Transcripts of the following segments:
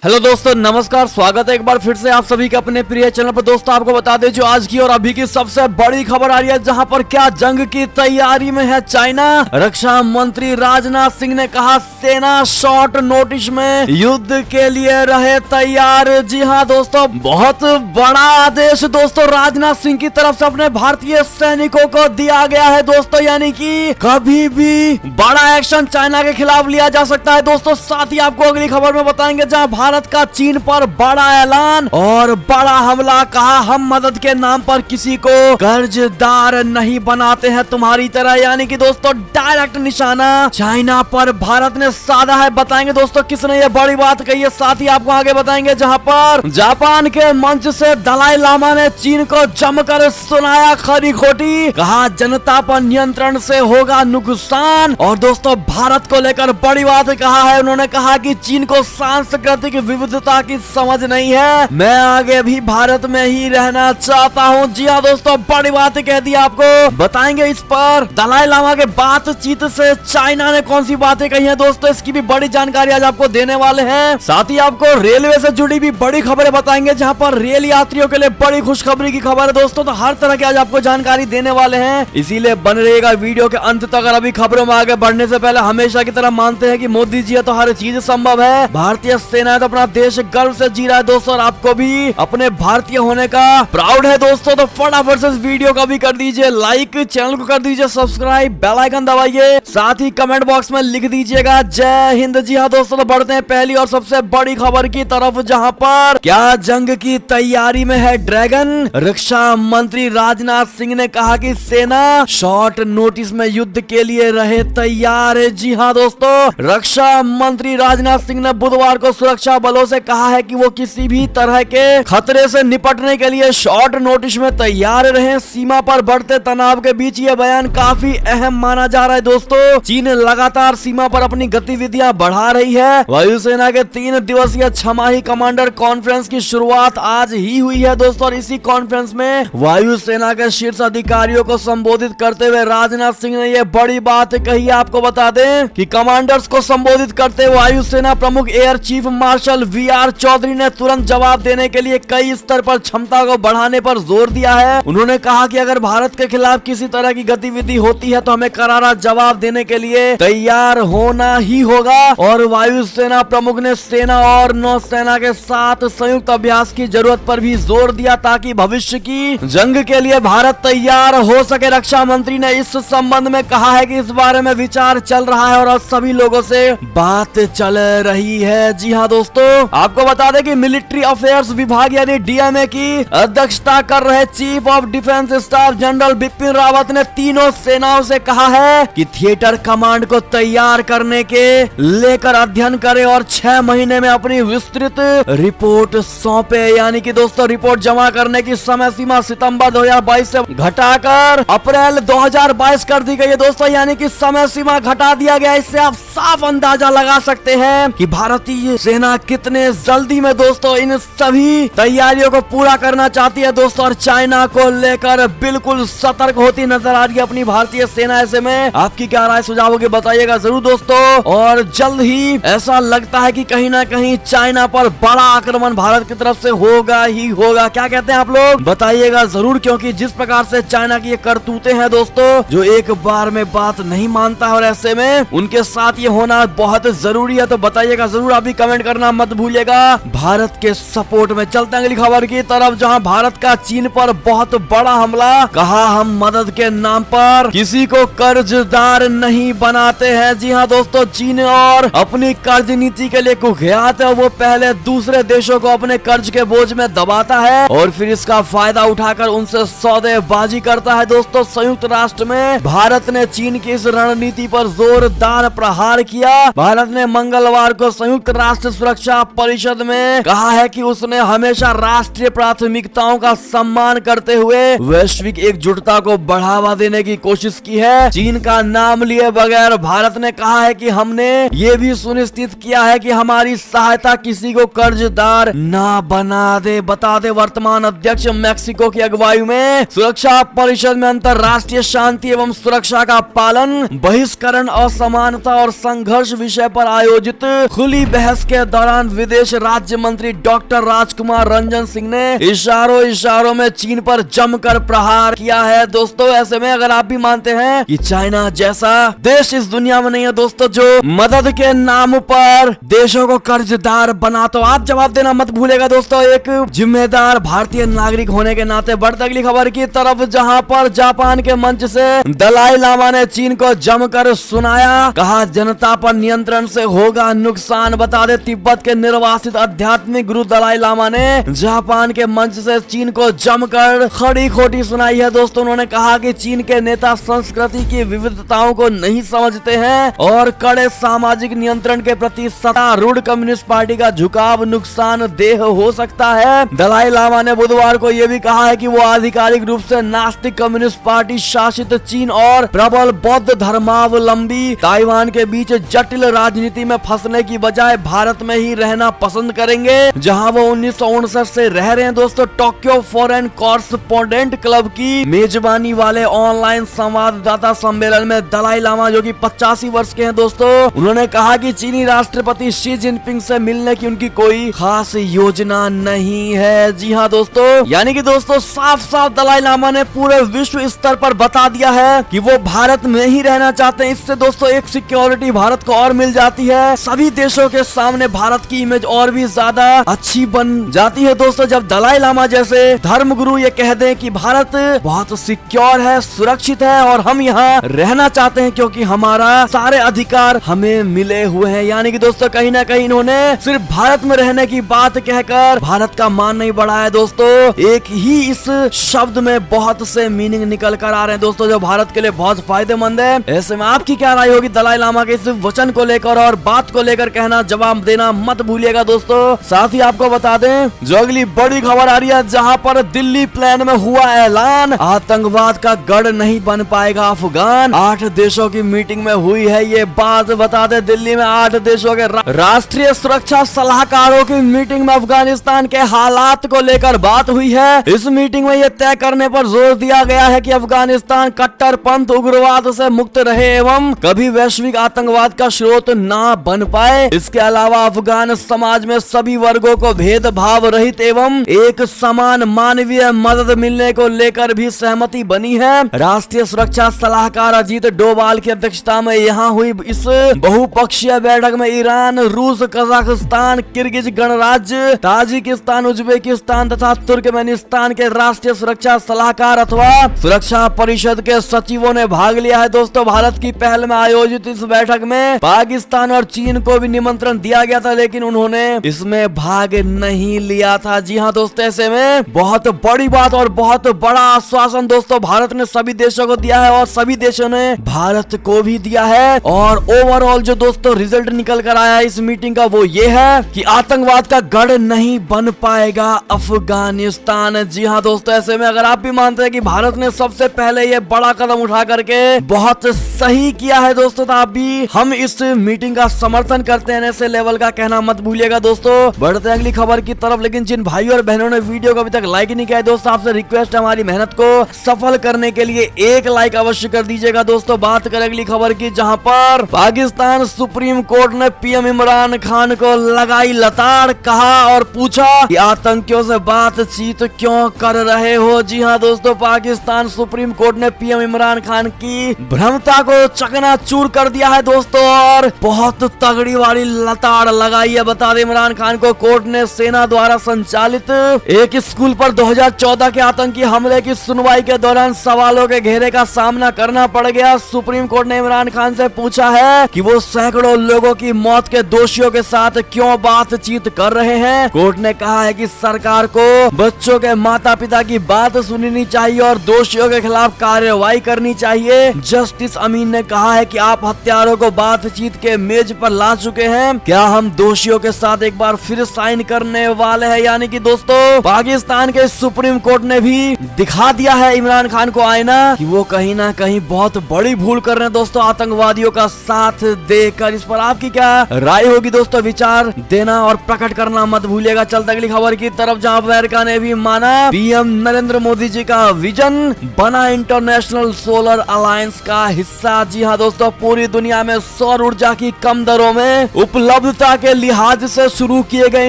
Hello दोस्तों, नमस्कार। स्वागत है एक बार फिर से आप सभी के अपने प्रिय चैनल पर। दोस्तों आपको बता दें जो आज की और अभी की सबसे बड़ी खबर आ रही है, जहां पर क्या जंग की तैयारी में है चाइना। रक्षा मंत्री राजनाथ सिंह ने कहा सेना शॉर्ट नोटिस में युद्ध के लिए रहे तैयार। जी हाँ दोस्तों, बहुत बड़ा आदेश दोस्तों राजनाथ सिंह की तरफ से अपने भारतीय सैनिकों को दिया गया है दोस्तों, यानी कि कभी भी बड़ा एक्शन चाइना के खिलाफ लिया जा सकता है दोस्तों। साथ ही आपको अगली खबर में बताएंगे जहां भारत का चीन पर बड़ा ऐलान और बड़ा हमला। कहा हम मदद के नाम पर किसी को कर्जदार नहीं बनाते हैं तुम्हारी तरह, यानी कि दोस्तों डायरेक्ट निशाना चाइना पर भारत ने साधा है। बताएंगे दोस्तों किसने ये बड़ी बात कही है। साथ ही आपको आगे बताएंगे जहां पर जापान के मंच से दलाई लामा ने चीन को जमकर सुनाया खरी खोटी। कहा जनता पर नियंत्रण से होगा नुकसान। और दोस्तों भारत को लेकर बड़ी बात कहा है उन्होंने। कहा कि चीन को सांस्कृतिक विविधता की समझ नहीं है, मैं आगे भी भारत में ही रहना चाहता हूँ। जी हाँ दोस्तों, बड़ी बात कह दी आपको। बताएंगे इस पर दलाई लामा के बातचीत से चाइना ने कौन सी बातें कही हैं दोस्तों, इसकी भी बड़ी जानकारी आज आपको देने वाले हैं। साथ ही आपको रेलवे से जुड़ी भी बड़ी खबरें बताएंगे, जहाँ पर रेल यात्रियों के लिए बड़ी खुशखबरी की खबर है दोस्तों। तो हर तरह की आज आपको जानकारी देने वाले हैं, इसीलिए बन रहेगा वीडियो के अंत तक। अगर अभी खबरों में आगे बढ़ने से पहले हमेशा की तरह मानते हैं कि मोदी जी है तो हर चीज संभव है। भारतीय सेना तो अपना देश गर्व से जी रहा है दोस्तों, और आपको भी अपने भारतीय होने का प्राउड है दोस्तों। तो फटाफट से इस वीडियो का भी कर दीजिए लाइक, चैनल को कर दीजिए सब्सक्राइब, बेल आइकन दबाइए, साथ ही कमेंट बॉक्स में लिख दीजिएगा जय हिंद। जी हाँ दोस्तों, तो बढ़ते हैं पहली और सबसे बड़ी खबर की तरफ, जहां पर क्या जंग की तैयारी में है ड्रैगन। रक्षा मंत्री राजनाथ सिंह ने कहा कि सेना शॉर्ट नोटिस में युद्ध के लिए रहे तैयार। जी हाँ दोस्तों, रक्षा मंत्री राजनाथ सिंह ने बुधवार को सुरक्षा बलों से कहा है कि वो किसी भी तरह के खतरे से निपटने के लिए शॉर्ट नोटिस में तैयार रहें। सीमा पर बढ़ते तनाव के बीच ये बयान काफी अहम माना जा रहा है दोस्तों। चीन लगातार सीमा पर अपनी गतिविधियां बढ़ा रही है। वायुसेना के 3 दिवसीय छमाही कमांडर कॉन्फ्रेंस की शुरुआत आज ही हुई है दोस्तों, और इसी कॉन्फ्रेंस में वायुसेना के शीर्ष अधिकारियों को संबोधित करते हुए राजनाथ सिंह ने ये बड़ी बात कही। आपको बता दें कि कमांडर्स को संबोधित करते हुए वायुसेना प्रमुख air chief marshal VR Chaudhary ने तुरंत जवाब देने के लिए कई स्तर पर क्षमता को बढ़ाने पर जोर दिया है। उन्होंने कहा कि अगर भारत के खिलाफ किसी तरह की गतिविधि होती है तो हमें करारा जवाब देने के लिए तैयार होना ही होगा। और वायुसेना प्रमुख ने सेना और नौसेना के साथ संयुक्त अभ्यास की जरूरत पर भी जोर दिया, ताकि भविष्य की जंग के लिए भारत तैयार हो सके। रक्षा मंत्री ने इस संबंध में कहा है कि इस बारे में विचार चल रहा है और सभी लोगों से बात चल रही है। जी हाँ दोस्तों, आपको बता दें कि मिलिट्री अफेयर्स विभाग यानी डीएमए की अध्यक्षता कर रहे chief of defence staff general Bipin Rawat ने तीनों सेनाओं से कहा है कि थिएटर कमांड को तैयार करने के लेकर अध्ययन करें और 6 महीने में अपनी विस्तृत रिपोर्ट सौंपे। यानी कि दोस्तों रिपोर्ट जमा करने की समय सीमा सितंबर 2022 से घटाकर अप्रैल 2022 कर दी गई है दोस्तों, यानी कि समय सीमा घटा दिया गया। इससे आप साफ अंदाजा लगा सकते हैं कि भारतीय सेना कितने जल्दी में दोस्तों इन सभी तैयारियों को पूरा करना चाहती है दोस्तों, और चाइना को लेकर बिल्कुल सतर्क होती नजर आ रही है अपनी भारतीय सेना। ऐसे में आपकी क्या राय सुझाव होगी बताइएगा जरूर दोस्तों। और जल्द ही ऐसा लगता है कि कहीं ना कहीं चाइना पर बड़ा आक्रमण भारत की तरफ से होगा ही होगा। क्या कहते हैं आप लोग बताइएगा जरूर, क्योंकि जिस प्रकार से चाइना की ये करतूतें हैं दोस्तों, जो एक बार में बात नहीं मानता है, और ऐसे में उनके साथ ये होना बहुत जरूरी है। तो बताइएगा जरूर, आप भी कमेंट करना मत भूलिएगा। भारत के सपोर्ट में चलते हैं अगली खबर की तरफ, जहां भारत का चीन पर बहुत बड़ा हमला। कहा हम मदद के नाम पर किसी को कर्जदार नहीं बनाते हैं। जी हाँ दोस्तों, चीन और अपनी कर्ज नीति के लिए कुख्यात है। वो पहले दूसरे देशों को अपने कर्ज के बोझ में दबाता है और फिर इसका फायदा उठाकर उनसे सौदेबाजी करता है दोस्तों। संयुक्त राष्ट्र में भारत ने चीन की इस रणनीति पर जोरदार प्रहार किया। भारत ने मंगलवार को संयुक्त राष्ट्र सुरक्षा परिषद में कहा है कि उसने हमेशा राष्ट्रीय प्राथमिकताओं का सम्मान करते हुए वैश्विक एकजुटता को बढ़ावा देने की कोशिश की है। चीन का नाम लिए बगैर भारत ने कहा है कि हमने ये भी सुनिश्चित किया है कि हमारी सहायता किसी को कर्जदार ना बना दे। बता दे वर्तमान अध्यक्ष मैक्सिको की अगुवाई में सुरक्षा परिषद में अंतर्राष्ट्रीय शांति एवं सुरक्षा का पालन, बहिष्करण, असमानता और संघर्ष विषय पर आयोजित खुली बहस के दौरान दौरान विदेश राज्य मंत्री डॉक्टर राजकुमार रंजन सिंह ने इशारों में चीन पर जमकर प्रहार किया है। दोस्तों ऐसे में अगर आप भी मानते हैं कि चाइना जैसा देश इस दुनिया में नहीं है दोस्तों जो मदद के नाम पर देशों को कर्जदार बना, तो आप जवाब देना मत भूलेगा दोस्तों एक जिम्मेदार भारतीय नागरिक होने के नाते। बढ़ते अगली खबर की तरफ, जहां पर जापान के मंच से दलाई लामा ने चीन को जमकर सुनाया, कहा जनता पर नियंत्रण से होगा नुकसान। बता दे तिब्बत के निर्वासित आध्यात्मिक गुरु दलाई लामा ने जापान के मंच से चीन को जमकर खड़ी खोटी सुनाई है। दोस्तों उन्होंने कहा कि चीन के नेता संस्कृति की विविधताओं को नहीं समझते हैं और कड़े सामाजिक नियंत्रण के प्रति सत्तारूढ़ कम्युनिस्ट पार्टी का झुकाव नुकसानदेह हो सकता है। दलाई लामा ने बुधवार को यह भी कहा है कि वो आधिकारिक रूप से नास्तिक कम्युनिस्ट पार्टी शासित चीन और प्रबल बौद्ध धर्मावलंबी ताइवान के बीच जटिल राजनीति में फंसने की बजाय भारत में ही रहना पसंद करेंगे, जहां वो 1959 से रह रहे हैं। दोस्तों टोक्यो फॉरेन कॉरस्पोंडेंट क्लब की मेजबानी वाले ऑनलाइन संवाददाता सम्मेलन में दलाई लामा जो कि 85 वर्ष के हैं दोस्तों, उन्होंने कहा कि चीनी राष्ट्रपति शी जिनपिंग से मिलने की उनकी कोई खास योजना नहीं है। जी हाँ दोस्तों, यानी कि दोस्तों साफ साफ दलाई लामा ने पूरे विश्व स्तर पर बता दिया है कि वो भारत में ही रहना चाहते हैं। इससे दोस्तों एक सिक्योरिटी भारत को और मिल जाती है, सभी देशों के सामने भारत की इमेज और भी ज्यादा अच्छी बन जाती है। दोस्तों जब दलाई लामा जैसे धर्मगुरु ये कह दें कि भारत बहुत सिक्योर है, सुरक्षित है और हम यहाँ रहना चाहते हैं क्योंकि हमारा सारे अधिकार हमें मिले हुए हैं, यानी कि दोस्तों कहीं ना कहीं इन्होंने सिर्फ भारत में रहने की बात कहकर भारत का मान नहीं बढ़ाया। दोस्तों एक ही इस शब्द में बहुत से मीनिंग निकल कर आ रहे हैं दोस्तों जो भारत के लिए बहुत फायदेमंद है। ऐसे में आपकी क्या राय होगी दलाई लामा के इस वचन को लेकर और बात को लेकर कहना जवाब देना मत भूलिएगा दोस्तों। साथ ही आपको बता दें जो अगली बड़ी खबर आ रही है, जहां पर दिल्ली प्लान में हुआ ऐलान, आतंकवाद का गढ़ नहीं बन पाएगा अफगान। 8 देशों की मीटिंग में हुई है ये बात। बता दें दिल्ली में 8 देशों के राष्ट्रीय सुरक्षा सलाहकारों की मीटिंग में अफगानिस्तान के हालात को लेकर बात हुई है। इस मीटिंग में यह तय करने पर जोर दिया गया है कि अफगानिस्तान कट्टरपंथ उग्रवाद से मुक्त रहे एवं कभी वैश्विक आतंकवाद का स्रोत ना बन पाए। इसके अलावा अफगान समाज में सभी वर्गों को भेदभाव रहित एवं एक समान मानवीय मदद मिलने को लेकर भी सहमति बनी है। राष्ट्रीय सुरक्षा सलाहकार अजीत डोभाल की अध्यक्षता में यहाँ हुई इस बहुपक्षीय बैठक में ईरान, रूस, कजाकिस्तान, किर्गिज गणराज्य, ताजिकिस्तान, उज्बेकिस्तान तथा तुर्कमेनिस्तान के राष्ट्रीय सुरक्षा सलाहकार अथवा सुरक्षा परिषद के सचिवों ने भाग लिया है। दोस्तों भारत की पहल में आयोजित इस बैठक में पाकिस्तान और चीन को भी निमंत्रण दिया गया था, लेकिन उन्होंने इसमें भाग नहीं लिया था। जी हाँ दोस्तों, ऐसे में बहुत बड़ी बात और बहुत बड़ा आश्वासन दोस्तों भारत ने सभी देशों को दिया है और सभी देशों ने भारत को भी दिया है। और ओवरऑल जो दोस्तों रिजल्ट निकल कर आया है इस मीटिंग का वो ये है कि आतंकवाद का गढ़ नहीं बन पाएगा अफगानिस्तान। जी हाँ दोस्तों, ऐसे में अगर आप भी मानते हैं कि भारत ने सबसे पहले ये बड़ा कदम उठा करके बहुत सही किया है दोस्तों, तो आप भी हम इस मीटिंग का समर्थन करते हैं ऐसे लेवल का कहना मत भूलिएगा दोस्तों। बढ़ते हैं अगली खबर की तरफ, लेकिन जिन भाइयों और बहनों ने वीडियो को अभी तक लाइक नहीं किया है दोस्तों, आपसे रिक्वेस्ट है हमारी मेहनत को सफल करने के लिए एक लाइक अवश्य कर दीजिएगा दोस्तों। बात करें अगली खबर की, जहां पर पाकिस्तान सुप्रीम कोर्ट ने पीएम इमरान खान को लगाई लताड़, कहा और पूछा कि आतंकियों से बातचीत क्यों कर रहे हो। जी हाँ दोस्तों, पाकिस्तान सुप्रीम कोर्ट ने पीएम इमरान खान की भ्रमता को चकनाचूर कर दिया है दोस्तों और बहुत तगड़ी वाली लताड़ लगाई है। बता दें इमरान खान को कोर्ट ने सेना द्वारा संचालित एक स्कूल पर 2014 के आतंकी हमले की सुनवाई के दौरान सवालों के घेरे का सामना करना पड़ गया। सुप्रीम कोर्ट ने इमरान खान से पूछा है कि वो सैकड़ों लोगों की मौत के दोषियों के साथ क्यों बातचीत कर रहे हैं। कोर्ट ने कहा है कि सरकार को बच्चों के माता पिता की बात सुननी चाहिए और दोषियों के खिलाफ कार्रवाई करनी चाहिए। जस्टिस अमीन ने कहा है कि आप हत्यारों को बातचीत के मेज पर ला चुके हैं, क्या हम दोषियों के साथ एक बार फिर साइन करने वाले हैं। यानी कि दोस्तों पाकिस्तान के सुप्रीम कोर्ट ने भी दिखा दिया है इमरान खान को आईना कि वो कहीं ना कहीं बहुत बड़ी भूल कर रहे हैं दोस्तों आतंकवादियों का साथ देकर। इस पर आपकी क्या राय होगी दोस्तों, विचार देना और प्रकट करना मत भूलिएगा। चलते अगली खबर की तरफ, जहां अमेरिका ने भी माना पीएम नरेंद्र मोदी जी का विजन, बना इंटरनेशनल सोलर अलायंस का हिस्सा। जी हाँ दोस्तों, पूरी दुनिया में सौर ऊर्जा की कम दरों में उपलब्धता के लिहाज से शुरू किए गए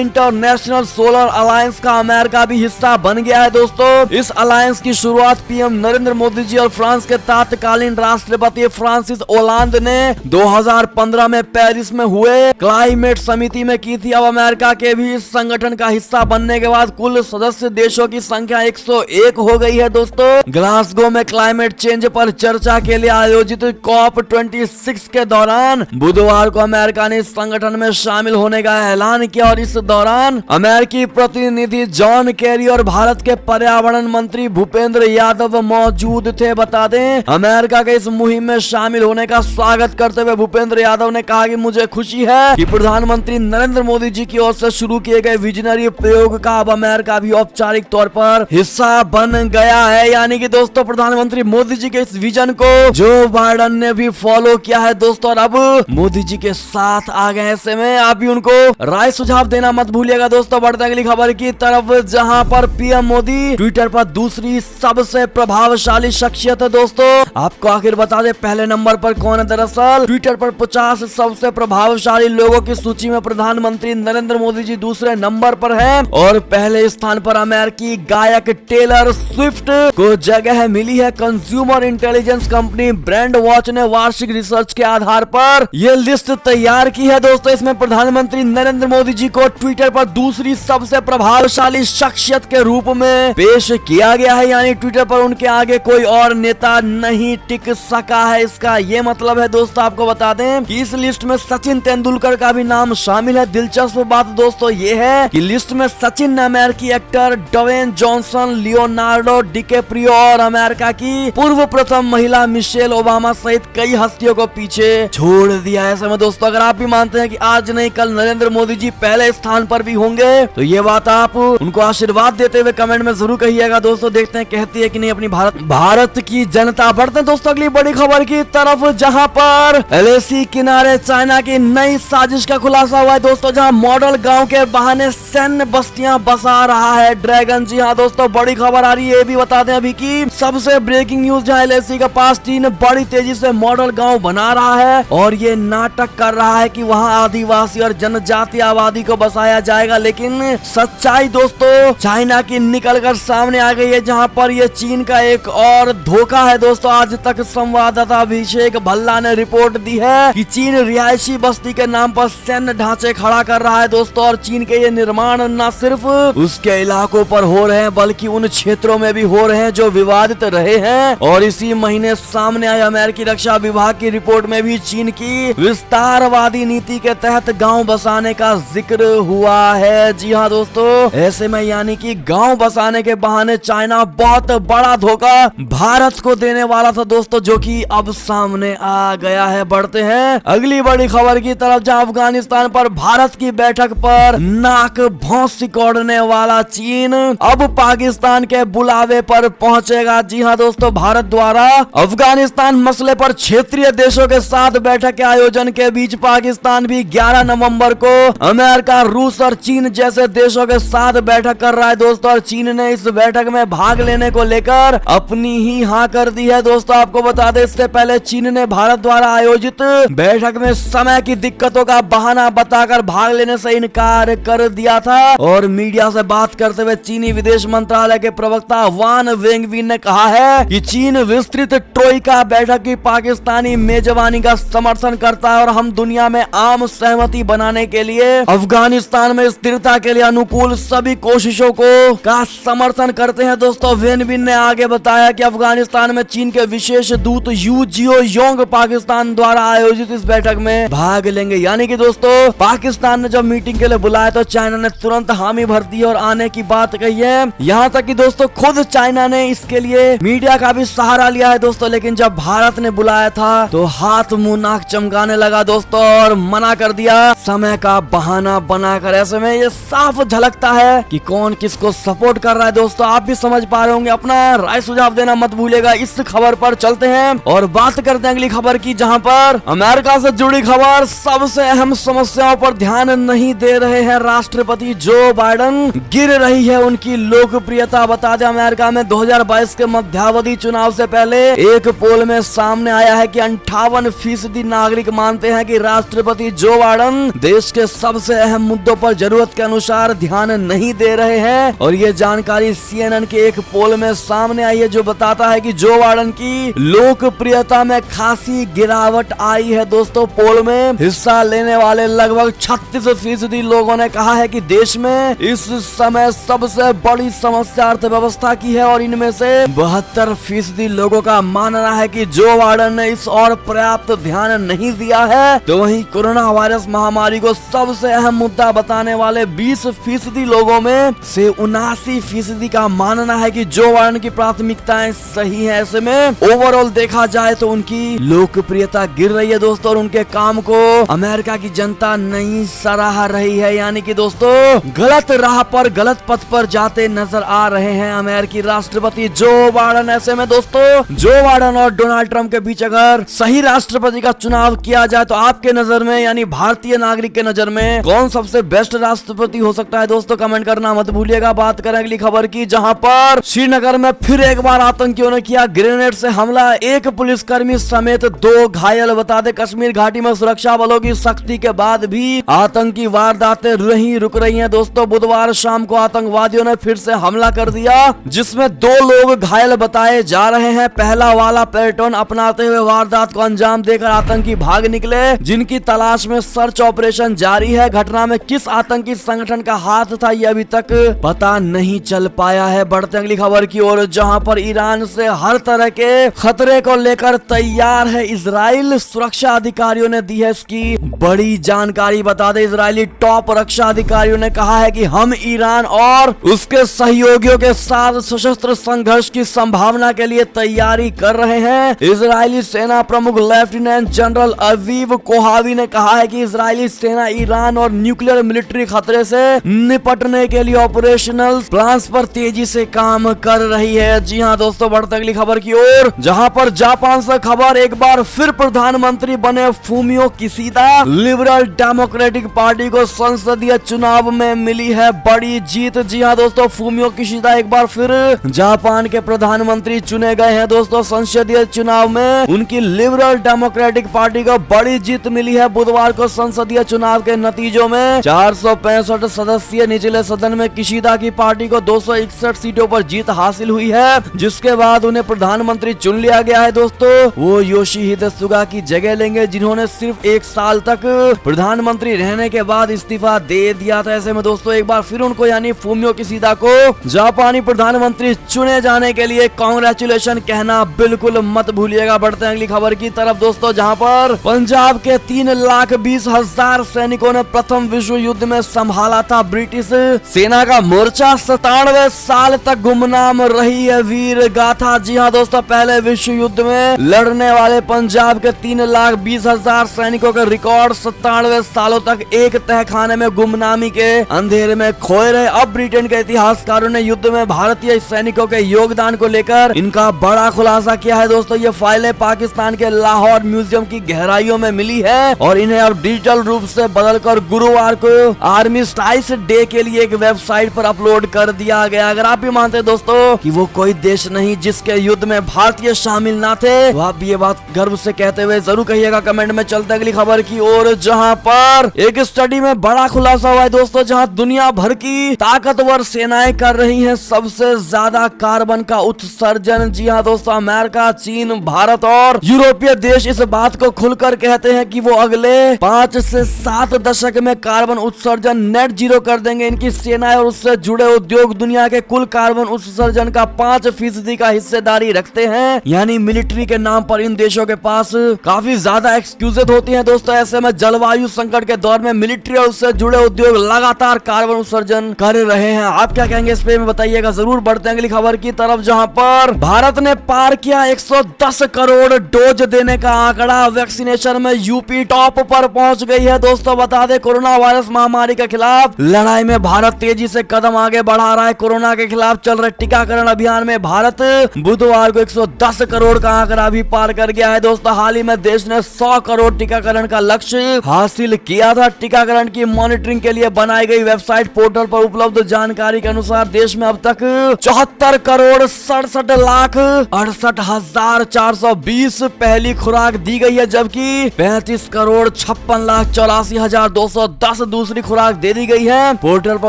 इंटरनेशनल सोलर अलायंस का अमेरिका भी हिस्सा बन गया है दोस्तों। इस अलायंस की शुरुआत पीएम नरेंद्र मोदी जी और फ्रांस के तत्कालीन राष्ट्रपति फ्रांसिस ओलांद ने 2015 में पेरिस में हुए क्लाइमेट समिति में की थी। अब अमेरिका के भी इस संगठन का हिस्सा बनने के बाद कुल सदस्य देशों की संख्या 101 हो गई है दोस्तों। ग्लासगो में क्लाइमेट चेंज पर चर्चा के लिए आयोजित COP26 के दौरान बुधवार को अमेरिका ने इस संगठन में शामिल होने का ऐलान किया और इस दौरान अमेरिकी प्रतिनिधि जॉन केरी और भारत के पर्यावरण मंत्री भूपेंद्र यादव मौजूद थे। बता दें, अमेरिका के इस मुहिम में शामिल होने का स्वागत करते हुए भूपेंद्र यादव ने कहा कि मुझे खुशी है कि प्रधानमंत्री नरेंद्र मोदी जी की ओर से शुरू किए गए विजनरी प्रयोग का अब अमेरिका भी औपचारिक तौर पर हिस्सा बन गया है। यानी कि दोस्तों प्रधानमंत्री मोदी जी के इस विजन को जो बाइडन ने भी फॉलो किया है दोस्तों, और अब मोदी जी के साथ आ गए। ऐसे में आप भी उनको राय सुझाव देना मत भूलिएगा दोस्तों। बढ़ते अगली खबर की तरफ, जहां पर पीएम मोदी ट्विटर पर दूसरी सबसे प्रभावशाली शख्सियत है दोस्तों। आपको आखिर बता दे पहले नंबर पर कौन है। दरअसल ट्विटर पर 50 सबसे प्रभावशाली लोगों की सूची में प्रधानमंत्री नरेंद्र मोदी जी दूसरे नंबर पर हैं और पहले स्थान पर अमेरिकी गायक टेलर स्विफ्ट को जगह मिली है। Consumer intelligence company brand watch ने वार्षिक रिसर्च के आधार पर यह लिस्ट तैयार की है दोस्तों। इसमें प्रधानमंत्री नरेंद्र मोदी जी को ट्विटर पर दूसरी सबसे प्रभावशाली शख्सियत के रूप में पेश किया गया है। यानी ट्विटर पर उनके आगे कोई और नेता नहीं टिक सका है। इसका ये मतलब है दोस्तों, आपको बता दें कि इस लिस्ट में सचिन तेंदुलकर का भी नाम शामिल है। दिलचस्प बात दोस्तों ये है कि लिस्ट में सचिन ने अमेरिकी actor Dwayne Johnson, Leonardo DiCaprio और अमेरिका की पूर्व प्रथम महिला मिशेल ओबामा सहित कई हस्तियों को पीछे छोड़ दिया है। ऐसे में दोस्तों अगर आप भी मानते हैं कि आज नहीं कल नरेंद्र मोदी जी पहले स्थान पर भी होंगे तो ये बात आप उनको आशीर्वाद देते हुए कमेंट में जरूर कहिएगा दोस्तों। देखते हैं कहती है कि नहीं अपनी भारत की जनता। बढ़ते हैं दोस्तों अगली बड़ी खबर की तरफ, जहां पर LAC किनारे चाइना की नई साजिश का खुलासा हुआ है दोस्तों। जहां मॉडल गांव के बहाने सैन्य बस्तियां बसा रहा है ड्रैगन। जी हाँ दोस्तों, बड़ी खबर आ रही है। ये भी बता दें अभी की सबसे ब्रेकिंग न्यूज, जहां LAC के पास चीन बड़ी तेजी से मॉडल गांव बना रहा है और ये नाटक कर रहा है कि वहां आदिवासी और जनजातीय आबादी को बसाया जाएगा। लेकिन सच्चाई दोस्तों चाइना की निकलकर सामने आ गई है, जहां पर ये चीन का एक और धोखा है दोस्तों। आज तक संवाददाता अभिषेक भल्ला ने रिपोर्ट दी है कि चीन रिहायशी बस्ती के नाम पर सैन्य ढांचे खड़ा कर रहा है दोस्तों। और चीन के ये निर्माण न सिर्फ उसके इलाकों पर हो रहे हैं बल्कि उन क्षेत्रों में भी हो रहे हैं जो विवादित रहे हैं। और इसी महीने सामने आई अमेरिकी रक्षा विभाग की रिपोर्ट में भी चीन की विस्तारवादी नीति के तहत गांव बसाने का जिक्र हुआ है। जी हाँ दोस्तों, ऐसे में यानी कि गांव बसाने के बहाने चाइना बहुत बड़ा धोखा भारत को देने वाला था दोस्तों, जो कि अब सामने आ गया है। बढ़ते हैं अगली बड़ी खबर की तरफ, जहां अफगानिस्तान पर भारत की बैठक पर नाक भौंस सिकोड़ने वाला चीन अब पाकिस्तान के बुलावे पर पहुंचेगा। जी हाँ दोस्तों, भारत द्वारा अफगानिस्तान मसले पर क्षेत्रीय देशों के साथ बैठक के आयोजन के बीच पाकिस्तान भी 11 नवंबर को अमेरिका, रूस और चीन जैसे देशों के साथ बैठक कर रहा है दोस्तों। और चीन ने इस बैठक में भाग लेने को लेकर अपनी ही हाँ कर दी है दोस्तों। आपको बता दें इससे पहले चीन ने भारत द्वारा आयोजित बैठक में समय की दिक्कतों का बहाना बताकर भाग लेने से इनकार कर दिया था। और मीडिया से बात करते हुए चीनी विदेश मंत्रालय के प्रवक्ता वान वेंगविन ने कहा है कि चीन विस्तृत ट्रोइका बैठक की पाकिस्तानी मेजबानी का समर्थन करता है और हम दुनिया में आम सहमति बनाने के लिए अफगानिस्तान में स्थिरता के लिए अनुकूल सभी कोशिशों को का समर्थन करते हैं दोस्तों। वेनबिन ने आगे बताया कि अफगानिस्तान में चीन के विशेष दूत यू जियो योंग पाकिस्तान द्वारा आयोजित इस बैठक में भाग लेंगे। यानी कि दोस्तों पाकिस्तान ने जब मीटिंग के लिए बुलाया तो चाइना ने तुरंत हामी भर दी और आने की बात कही है। यहाँ तक कि दोस्तों खुद चाइना ने इसके लिए मीडिया का भी सहारा लिया है दोस्तों। लेकिन जब भारत ने बुलाया था तो हाथ मुंह नाक चमकाने लगा दोस्तों और मना कर दिया, समय का बहाना बनाकर। ऐसे में ये साफ झलकता है कि कौन किसको सपोर्ट कर रहा है दोस्तों। आप भी समझ पा रहे होंगे। अपना राय सुझाव देना मत भूलिएगा। इस खबर पर चलते हैं और बात करते हैं अगली खबर की, जहां पर अमेरिका से जुड़ी खबर। सबसे अहम समस्याओं पर ध्यान नहीं दे रहे हैं राष्ट्रपति जो बाइडन, गिर रही है उनकी लोकप्रियता। बता दें अमेरिका में 2022 के मध्यावधि चुनाव से पहले एक पोल में सामने आया है कि 58% नागरिक मानते हैं कि राष्ट्रपति जो बाइडन देश के सबसे अहम मुद्दों पर जरूरत के अनुसार ध्यान नहीं दे रहे हैं। और ये जानकारी CNN के एक पोल में सामने आई है जो बताता है कि जो बाइडेन की लोकप्रियता में खासी गिरावट आई है। दोस्तों, पोल में हिस्सा लेने वाले लगभग 36% लोगों ने कहा है कि देश में इस समय सबसे बड़ी समस्या अर्थव्यवस्था की है और इनमें से 72% लोगों का मानना है कि जो बाइडेन ने इस और पर्याप्त ध्यान नहीं दिया है। तो वहीं कोरोना वायरस महामारी को सबसे अहम मुद्दा बताने वाले 20% लोगों में से 79% का मानना है कि जो बाइडेन की प्राथमिकताएं सही है। ऐसे में ओवरऑल देखा जाए तो उनकी लोकप्रियता गिर रही है दोस्तों, और उनके काम को अमेरिका की जनता नहीं सराह रही है। यानी कि दोस्तों, गलत राह पर, गलत पथ पर जाते नजर आ रहे हैं अमेरिकी राष्ट्रपति जो बाइडेन। ऐसे में दोस्तों, जो बाइडेन और डोनाल्ड ट्रंप के बीच अगर सही राष्ट्रपति का चुनाव किया जाए तो आपके नजर में, यानी भारतीय नागरिक के नजर में, कौन सबसे बेस्ट राष्ट्रपति हो सकता है? दोस्तों, कमेंट करना मत भूलिएगा। बात करें अगली खबर की, जहां पर श्रीनगर में फिर एक बार आतंकियों ने किया ग्रेनेड से हमला, एक पुलिसकर्मी समेत 2 घायल। बता दें, कश्मीर घाटी में सुरक्षा बलों की सख्ती के बाद भी आतंकी वारदातें नहीं रुक रही हैं। दोस्तों, बुधवार शाम को आतंकवादियों ने फिर से हमला कर दिया जिसमें 2 लोग घायल बताए जा रहे हैं। पहला वाला पैटर्न अपनाते हुए वारदात को अंजाम देकर आतंकी भाग निकले, जिनकी तलाश में सर्च ऑपरेशन जारी है। घटना में किस आतंकी संगठन का हाथ था ये अभी तक पता नहीं चल पाया है। बढ़ते अगली खबर की ओर, जहां पर ईरान से हर तरह के खतरे को लेकर तैयार है इजराइल। सुरक्षा अधिकारियों ने दी है इसकी बड़ी जानकारी। बता दें, इजरायली टॉप रक्षा अधिकारियों ने कहा है कि हम ईरान और उसके सहयोगियों के साथ सशस्त्र संघर्ष की संभावना के लिए तैयारी कर रहे हैं। इजरायली सेना प्रमुख लेफ्टिनेंट जनरल अवीव कोहावी ने कहा है कि इजरायली सेना ईरान और न्यूक्लियर मिलिट्री खतरे से निपटने के लिए ऑपरेशनल प्लान्स पर तेजी से काम कर रही है। जी हां दोस्तों, बढ़ते अगली खबर की ओर, जहां पर जापान से खबर, एक बार फिर प्रधानमंत्री बने Fumio Kishida. Liberal democratic party को संसदीय चुनाव में मिली है बड़ी जीत। जी हां दोस्तों, फूमियो किशिदा एक बार फिर जापान के प्रधानमंत्री चुने गए हैं। दोस्तों, संसदीय चुनाव में उनकी लिबरल डेमोक्रेटिक पार्टी को बड़ी जीत मिली है। बुधवार को संसदीय चुनाव के नतीजों में 465 सदस्यीय निचले सदन में किशिदा की पार्टी को 261 सीटों पर जीत हासिल हुई है, जिसके बाद उन्हें प्रधानमंत्री चुन लिया गया है। दोस्तों, वो योशिहिदे सुगा की जगह लेंगे, जिन्होंने सिर्फ 1 साल तक प्रधानमंत्री रहने के बाद इस्तीफा दे दिया था। ऐसे में दोस्तों, एक बार फिर उनको, यानी फूमियो किशिदा को जापानी प्रधानमंत्री चुने जाने के लिए कांग्रेचुलेशन कहना बिल्कुल मत भूलिएगा। बढ़ते हैं अगली खबर की तरफ दोस्तों, जहां पर पंजाब के 3,20,000 सैनिकों ने प्रथम विश्व युद्ध में संभाला था ब्रिटिश सेना का मोर्चा। 97 साल तक गुमनाम रही है वीर गाथा। जी हां दोस्तों, पहले विश्व युद्ध में लड़ने वाले पंजाब के 3,20,000 सैनिकों का रिकॉर्ड 97 सालों तक एक तहखाने में गुमनामी के अंधेरे में खोए रहे। अब ब्रिटेन के इतिहासकारों ने युद्ध में भारतीय सैनिकों के योगदान को लेकर इनका बड़ा खुलासा किया है। दोस्तों, ये फाइलें पाकिस्तान के लाहौर म्यूजियम की गहराइयों में मिली है और इन्हें अब डिजिटल रूप से बदलकर गुरुवार को आर्मिस्टाइस डे के लिए एक वेबसाइट पर अपलोड कर दिया गया। अगर आप भी मानते हैं दोस्तों कि वो कोई देश नहीं जिसके युद्ध में भारतीय शामिल ना थे, तो आप भी ये बात गर्व से कहते हुए जरूर कहिएगा कमेंट में। चलते अगली खबर की ओर, जहां पर एक स्टडी में बड़ा खुलासा हुआ है दोस्तों, जहां दुनिया भर की ताकतवर सेनाएं कर रही हैं सबसे ज्यादा कार्बन का उत्सर्जन। जी हां दोस्तों, अमेरिका, चीन, भारत और यूरोपीय देश इस बात को खुलकर कहते हैं कि वो अगले 5 से 7 दशक में कार्बन उत्सर्जन नेट जीरो कर देंगे। इनकी सेनाएं और उससे जुड़े उद्योग दुनिया के कुल कार्बन उत्सर्जन का 5% का हिस्सेदारी रखते हैं। यानी मिलिट्री के नाम पर इन देशों के पास काफी ज्यादा एक्सक्यूजेज होती हैं दोस्तों। ऐसे में जलवायु संकट के दौर में मिलिट्री और उससे जुड़े उद्योग लगातार कार्बन उत्सर्जन कर रहे हैं। आप क्या कहेंगे इस पे में बताइएगा जरूर। बढ़ते हैं अगली खबर की तरफ, जहां पर भारत ने पार किया 110 करोड़ डोज देने का आंकड़ा। वैक्सीनेशन में यूपी टॉप पर पहुंच गई है। दोस्तों, बता दें, कोरोना वायरस महामारी के खिलाफ लड़ाई में भारत तेजी से कदम आगे बढ़ा रहा है। कोरोना के खिलाफ चल रहे टीकाकरण अभियान में भारत बुधवार को 110 करोड़ का आंकड़ा भी पार कर गया है। दोस्तों, हाल ही में देश ने 100 करोड़ टीकाकरण का लक्ष्य हासिल किया था। टीकाकरण की मॉनिटरिंग के लिए बनाई गई वेबसाइट पोर्टल पर उपलब्ध जानकारी के अनुसार देश में अब तक 74 करोड़ 67,68,420 पहली खुराक दी गई है, जबकि 35 करोड़ 56,54,000 84,210 दूसरी खुराक दे दी गई है। पोर्टल पर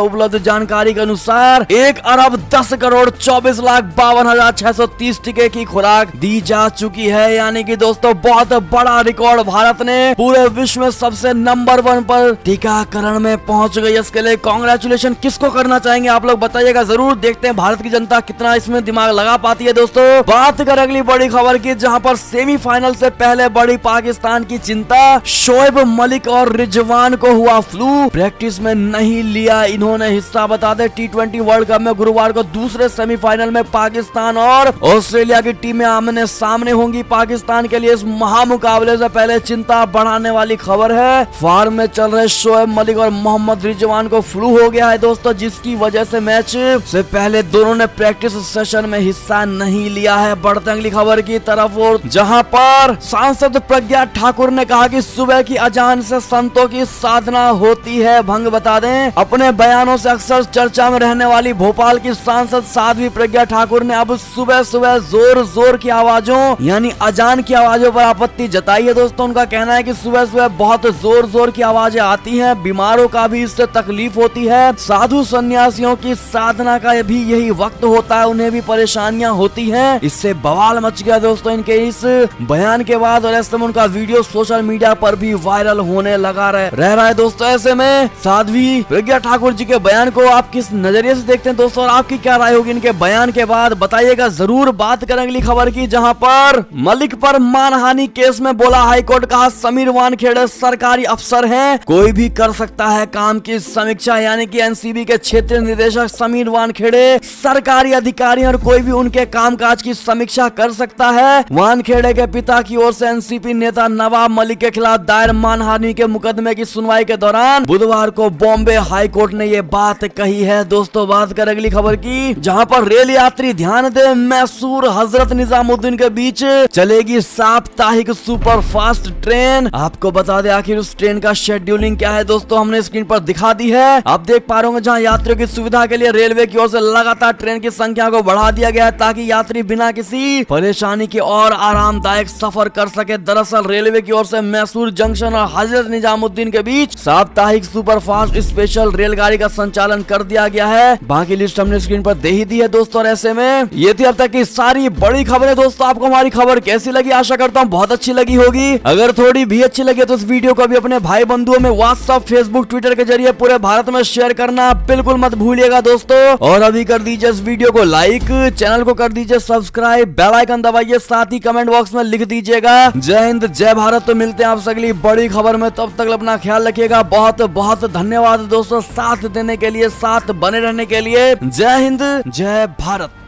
उपलब्ध जानकारी के अनुसार 1,10,24,52,630 टीके की खुराक दी जा चुकी है। यानी कि दोस्तों बहुत बड़ा रिकॉर्ड भारत ने पूरे विश्व में सबसे नंबर 1 पर टीकाकरण में पहुंच गई। इसके लिए कांग्रेचुलेशन किसको करना चाहेंगे आप लोग बताइएगा जरूर। देखते हैं भारत की जनता कितना इसमें दिमाग लगा पाती है। दोस्तों बात कर अगली बड़ी खबर की, जहां पर सेमीफाइनल से पहले बड़ी पाकिस्तान की चिंता। शोएब मलिक और रिजवान को हुआ फ्लू, प्रैक्टिस में नहीं लिया इन्होंने हिस्सा। बता दें T20 वर्ल्ड कप में गुरुवार को दूसरे सेमीफाइनल में पाकिस्तान और ऑस्ट्रेलिया की टीमें आमने सामने होंगी। पाकिस्तान के लिए इस महामुकाबले से पहले चिंता बढ़ाने वाली खबर है। फॉर्म में चल रहे शोएब मलिक और मोहम्मद रिजवान को फ्लू हो गया है दोस्तों, जिसकी वजह से मैच से पहले दोनों ने प्रैक्टिस सेशन में हिस्सा नहीं लिया है। बढ़ते अगली खबर की तरफ, और जहां पर सांसद प्रज्ञा ठाकुर ने कहा कि सुबह की अजान से संतों की साधना होती है भंग। बता दें अपने बयानों से अक्सर चर्चा में रहने वाली भोपाल की सांसद साध्वी प्रज्ञा ठाकुर ने अब सुबह सुबह जोर जोर की आवाजों यानी अजान की आवाजों पर आपत्ति जताई है। दोस्तों उनका कहना है कि सुबह सुबह बहुत जोर जोर की आवाजें आती हैं, बीमारों का भी इससे तकलीफ होती है। साधु सन्यासियों की साधना का भी यही वक्त होता है, उन्हें भी परेशानियां होती हैं। इससे बवाल मच गया दोस्तों इनके इस बयान के बाद, और ऐसे में उनका वीडियो सोशल मीडिया पर भी वायरल होने लगा रह रहा है। दोस्तों ऐसे में साध्वी प्रज्ञा ठाकुर जी के बयान को आप किस नजरिए से देखते हैं दोस्तों, और आपकी क्या राय होगी इनके बयान के बाद बताइएगा जरूर। बात करें अगली खबर की, जहां पर मलिक पर मानहानि केस में बोला हाईकोर्ट, कहा समीर वानखेड़े सरकारी अफसर हैं, कोई भी कर सकता है काम की समीक्षा। यानी कि एनसीबी के क्षेत्रीय निदेशक समीर वानखेड़े सरकारी अधिकारी और कोई भी उनके कामकाज की समीक्षा कर सकता है। वानखेड़े के पिता की ओर से एनसीपी नेता नवाब मलिक के खिलाफ दायर मानहानि के मुकदमे की सुनवाई के दौरान बुधवार को बॉम्बे हाईकोर्ट ने ये बात कही है। दोस्तों बात कर अगली खबर की, जहां पर रेल यात्री ध्यान दे, मैसूर हजरत निजामुद्दीन के बीच चलेगी साप्ताहिक सुपर फास्ट ट्रेन। आपको बता दें आखिर उस ट्रेन का शेड्यूलिंग क्या है दोस्तों, हमने स्क्रीन पर दिखा दी है। आप देख पा रहे होंगे जहां यात्रियों की सुविधा के लिए रेलवे की ओर से लगातार ट्रेन की संख्या को बढ़ा दिया गया है, ताकि यात्री बिना किसी परेशानी के और आरामदायक सफर कर सके। दरअसल रेलवे की ओर से मैसूर जंक्शन और हजरत निजामुद्दीन के बीच साप्ताहिक सुपर फास्ट स्पेशल रेलगाड़ी का संचालन कर दिया गया है। बाकी लिस्ट हमने स्क्रीन पर दे ही दी है दोस्तों। और ऐसे में ये थी अब तक की सारी बड़ी खबरें। दोस्तों आपको हमारी खबर कैसी लगी, आशा करता हूँ बहुत अच्छी लगी होगी। अगर थोड़ी भी अच्छी लगी तो इस वीडियो को भी अपने भाई बंधुओं में व्हाट्सएप, फेसबुक, ट्विटर के जरिए पूरे भारत में शेयर करना बिल्कुल मत भूलिएगा दोस्तों। और अभी कर दीजिए इस वीडियो को लाइक, चैनल को कर दीजिए सब्सक्राइब, बेल आइकन दबाइए, साथ ही कमेंट बॉक्स में लिख दीजिएगा जय हिंद जय भारत। तो मिलते हैं आपसे अगली बड़ी खबर में, तब तक अपना ख्याल रखिएगा। बहुत बहुत धन्यवाद दोस्तों साथ देने के लिए, साथ बने रहने के लिए। जय हिंद जय भारत।